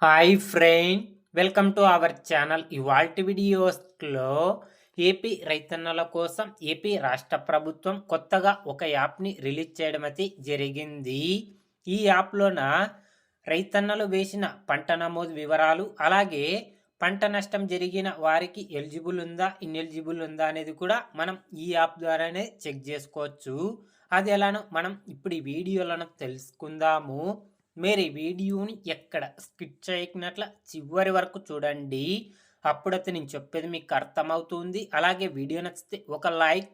Hi friend, welcome to our channel. ఇవాల్టి వీడియోస్లో AP రైతన్నల కోసం ఏపీ రాష్ట్ర ప్రభుత్వం కొత్తగా ఒక యాప్ని రిలీజ్ చేయడం అయితే జరిగింది. ఈ యాప్లోన రైతన్నలు వేసిన పంట నమోదు వివరాలు, అలాగే పంట నష్టం జరిగిన వారికి ఎలిజిబుల్ ఉందా, ఇన్ఎలిజిబుల్ ఉందా అనేది కూడా మనం ఈ యాప్ ద్వారానే చెక్ చేసుకోవచ్చు. అది ఎలానో మనం ఇప్పుడు ఈ వీడియోలను తెలుసుకుందాము. మీరు ఈ వీడియోని ఎక్కడ స్కిప్ చేయకున్నట్ల చివరి వరకు చూడండి. అప్పుడైతే నేను చెప్పేది మీకు అర్థమవుతుంది. అలాగే వీడియో నచ్చితే ఒక లైక్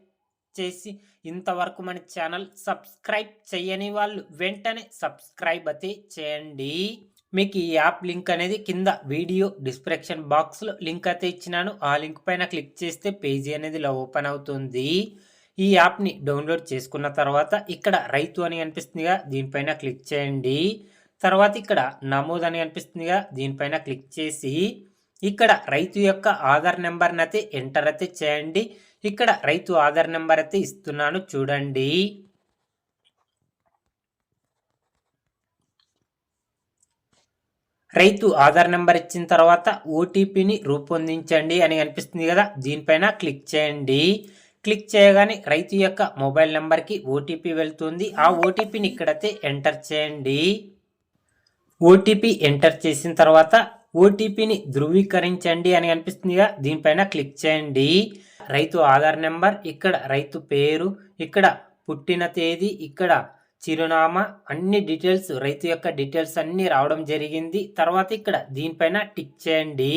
చేసి ఇంతవరకు మన ఛానల్ సబ్స్క్రైబ్ చేయని వాళ్ళు వెంటనే సబ్స్క్రైబ్ అయితే చేయండి. మీకు ఈ యాప్ లింక్ అనేది కింద వీడియో డిస్క్రిప్షన్ బాక్స్లో లింక్ అయితే ఇచ్చినాను. ఆ లింక్ పైన క్లిక్ చేస్తే పేజీ అనేది ఇలా ఓపెన్ అవుతుంది. ఈ యాప్ని డౌన్లోడ్ చేసుకున్న తర్వాత ఇక్కడ రైతు అని అనిపిస్తుందిగా, దీనిపైన క్లిక్ చేయండి. తర్వాత ఇక్కడ నమోదు అని అనిపిస్తుందిగా, దీనిపైన క్లిక్ చేసి ఇక్కడ రైతు యొక్క ఆధార్ నెంబర్ని అయితే ఎంటర్ అయితే చేయండి. ఇక్కడ రైతు ఆధార్ నెంబర్ అయితే ఇస్తున్నాను చూడండి. రైతు ఆధార్ నెంబర్ ఇచ్చిన తర్వాత ఓటీపీని రూపొందించండి అని అనిపిస్తుంది కదా, దీనిపైన క్లిక్ చేయండి. క్లిక్ చేయగానే రైతు యొక్క మొబైల్ నెంబర్కి ఓటీపీ వెళ్తుంది. ఆ ఓటీపీని ఇక్కడైతే ఎంటర్ చేయండి. ఓటీపీ ఎంటర్ చేసిన తర్వాత ఓటీపీని ధృవీకరించండి అని అనిపిస్తుందిగా, దీనిపైన క్లిక్ చేయండి. రైతు ఆధార్ నెంబర్, ఇక్కడ రైతు పేరు, ఇక్కడ పుట్టిన తేదీ, ఇక్కడ చిరునామా, అన్ని డీటెయిల్స్ రైతు యొక్క డీటెయిల్స్ అన్నీ రావడం జరిగింది. తర్వాత ఇక్కడ దీనిపైన టిక్ చేయండి.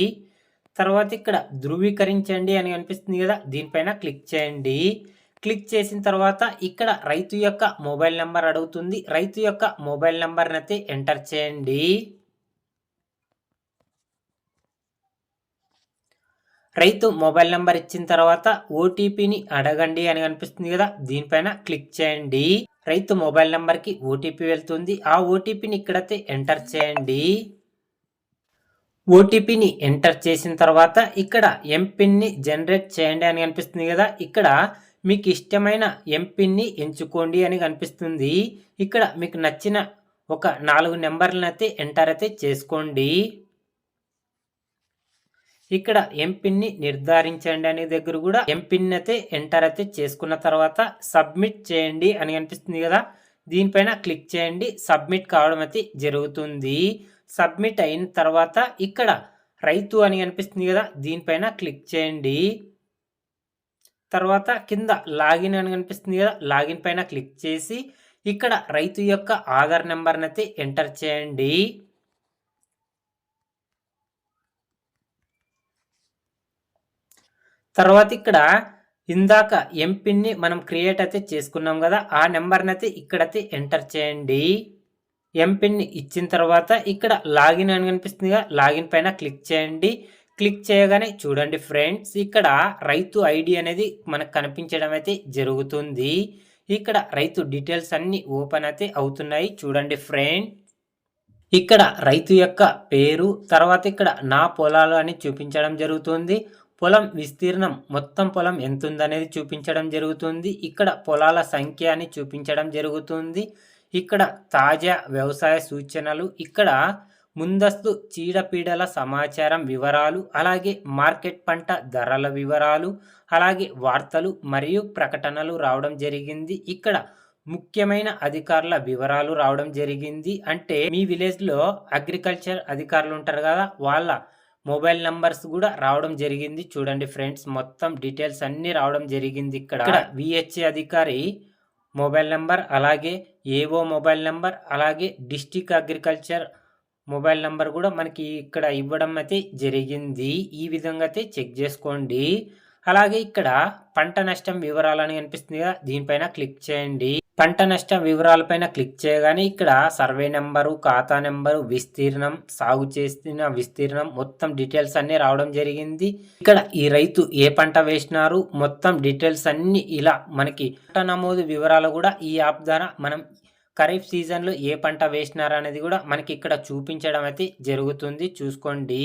తర్వాత ఇక్కడ ధృవీకరించండి అని అనిపిస్తుంది కదా, దీనిపైన క్లిక్ చేయండి. క్లిక్ చేసిన తర్వాత ఇక్కడ రైతు యొక్క మొబైల్ నెంబర్ అడుగుతుంది. రైతు యొక్క మొబైల్ నెంబర్ని అయితే ఎంటర్ చేయండి. రైతు మొబైల్ నెంబర్ ఇచ్చిన తర్వాత ఓటీపీని అడగండి అని అనిపిస్తుంది కదా, దీనిపైన క్లిక్ చేయండి. రైతు మొబైల్ నెంబర్కి ఓటీపీ వెళ్తుంది. ఆ ఓటీపీని ఇక్కడైతే ఎంటర్ చేయండి. ఓటీపీని ఎంటర్ చేసిన తర్వాత ఇక్కడ ఎంపిన్ని జనరేట్ చేయండి అని అనిపిస్తుంది కదా, ఇక్కడ మీకు ఇష్టమైన ఎంపిన్ని ఎంచుకోండి అని కనిపిస్తుంది. ఇక్కడ మీకు నచ్చిన ఒక 4 నెంబర్లను అయితే ఎంటర్ అయితే చేసుకోండి. ఇక్కడ ఎంపిన్ని నిర్ధారించండి అనే దగ్గర కూడా ఎంపిన్ అయితే ఎంటర్ అయితే చేసుకున్న తర్వాత సబ్మిట్ చేయండి అని అనిపిస్తుంది కదా, దీనిపైన క్లిక్ చేయండి. సబ్మిట్ కావడం అయితే జరుగుతుంది. సబ్మిట్ అయిన తర్వాత ఇక్కడ రైతు అని అనిపిస్తుంది కదా, దీనిపైన క్లిక్ చేయండి. తర్వాత కింద లాగిన్ అని కనిపిస్తుంది కదా, లాగిన్ పైన క్లిక్ చేసి ఇక్కడ రైతు యొక్క ఆధార్ నెంబర్ని అయితే ఎంటర్ చేయండి. తర్వాత ఇక్కడ ఇందాక ఎంపిన్ని మనం క్రియేట్ అయితే చేసుకున్నాం కదా, ఆ నెంబర్ని అయితే ఇక్కడైతే ఎంటర్ చేయండి. ఎంపిన్ ఇచ్చిన తర్వాత ఇక్కడ లాగిన్ అని కనిపిస్తుంది కదా, లాగిన్ పైన క్లిక్ చేయండి. క్లిక్ చేయగానే చూడండి ఫ్రెండ్స్, ఇక్కడ రైతు ఐడి అనేది మనకు కనిపించడం అయితే జరుగుతుంది. ఇక్కడ రైతు డీటెయిల్స్ అన్ని ఓపెన్ అయితే అవుతున్నాయి చూడండి ఫ్రెండ్. ఇక్కడ రైతు యొక్క పేరు, తర్వాత ఇక్కడ నా పొలాలు అని చూపించడం జరుగుతుంది. పొలం విస్తీర్ణం, మొత్తం పొలం ఎంత ఉందనేది చూపించడం జరుగుతుంది. ఇక్కడ పొలాల సంఖ్య అని చూపించడం జరుగుతుంది. ఇక్కడ తాజా వ్యవసాయ సూచనలు, ఇక్కడ ముందస్తు చీడపీడల సమాచారం వివరాలు, అలాగే మార్కెట్ పంట ధరల వివరాలు, అలాగే వార్తలు మరియు ప్రకటనలు రావడం జరిగింది. ఇక్కడ ముఖ్యమైన అధికారుల వివరాలు రావడం జరిగింది. అంటే మీ విలేజ్లో అగ్రికల్చర్ అధికారులు ఉంటారు కదా, వాళ్ళ మొబైల్ నంబర్స్ కూడా రావడం జరిగింది చూడండి ఫ్రెండ్స్. మొత్తం డీటెయిల్స్ అన్నీ రావడం జరిగింది. ఇక్కడ విహెచ్ఏ అధికారి మొబైల్ నెంబర్, అలాగే ఏఓ మొబైల్ నెంబర్, అలాగే డిస్టిక్ అగ్రికల్చర్ మొబైల్ నెంబర్ కూడా మనకి ఇక్కడ ఇవ్వడం అయితే జరిగింది. ఈ విధంగా అయితే చెక్ చేసుకోండి. అలాగే ఇక్కడ పంట నష్టం వివరాలని కనిపిస్తుంది కదా, దీనిపైన క్లిక్ చేయండి. పంట నష్టం వివరాలపైన క్లిక్ చేయగానే ఇక్కడ సర్వే నెంబరు, ఖాతా నెంబరు, విస్తీర్ణం, సాగు చేసిన విస్తీర్ణం, మొత్తం డీటెయిల్స్ అన్నీ రావడం జరిగింది. ఇక్కడ ఈ రైతు ఏ పంట వేసినారు, మొత్తం డీటెయిల్స్ అన్ని ఇలా మనకి పంట నమోదు వివరాలు కూడా ఈ యాప్ ద్వారా మనం ఖరీఫ్ సీజన్లో ఏ పంట వేసినారు అనేది కూడా మనకి ఇక్కడ చూపించడం అయితే జరుగుతుంది. చూసుకోండి.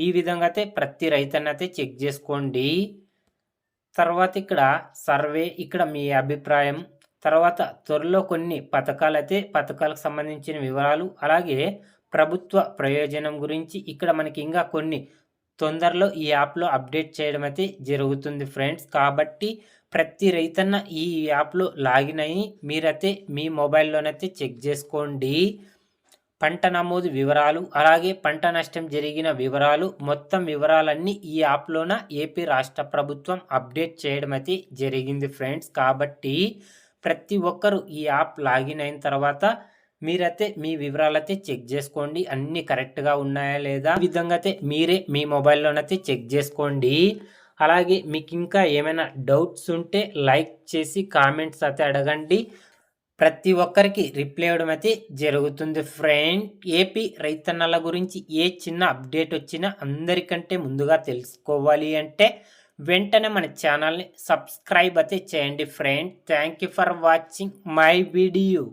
ఈ విధంగా అయితే ప్రతి రైతన్న అయితే చెక్ చేసుకోండి. తర్వాత ఇక్కడ సర్వే, ఇక్కడ మీ అభిప్రాయం, తర్వాత త్వరలో కొన్ని పథకాలకు సంబంధించిన వివరాలు, అలాగే ప్రభుత్వ ప్రయోజనం గురించి ఇక్కడ మనకి ఇంకా కొన్ని తొందరలో ఈ యాప్‌లో అప్డేట్ చేయడం అయితే జరుగుతుంది ఫ్రెండ్స్. కాబట్టి ప్రతి రైతన్న ఈ యాప్‌లో లాగిన్ అయ్యి మీరైతే మీ మొబైల్‌లోనైతే చెక్ చేసుకోండి. పంట నమోదు వివరాలు, అలాగే పంట నష్టం జరిగిన వివరాలు, మొత్తం వివరాలన్నీ ఈ యాప్‌లోన ఏపీ రాష్ట్ర ప్రభుత్వం అప్డేట్ చేయడం అయితే జరిగింది ఫ్రెండ్స్. కాబట్టి ప్రతి ఒక్కరు ఈ యాప్ లాగిన్ అయిన తర్వాత మీరైతే మీ వివరాలైతే చెక్ చేసుకోండి. అన్నీ కరెక్ట్‌గా ఉన్నాయా లేదా? ఈ విధంగా అయితే మీరే మీ మొబైల్‌లోనైతే చెక్ చేసుకోండి. అలాగే మీకు ఇంకా ఏమైనా డౌట్స్ ఉంటే లైక్ చేసి కామెంట్స్ అయితే అడగండి. ప్రతి ఒక్కరికి రిప్లై ఇవ్వడం అయితే జరుగుతుంది ఫ్రెండ్. ఏపీ రైతన్నల గురించి ఏ చిన్న అప్డేట్ వచ్చినా అందరికంటే ముందుగా తెలుసుకోవాలి అంటే వెంటనే మన ఛానల్‌ని సబ్స్క్రైబ్ అయితే చేయండి friend. Thank you for watching my video.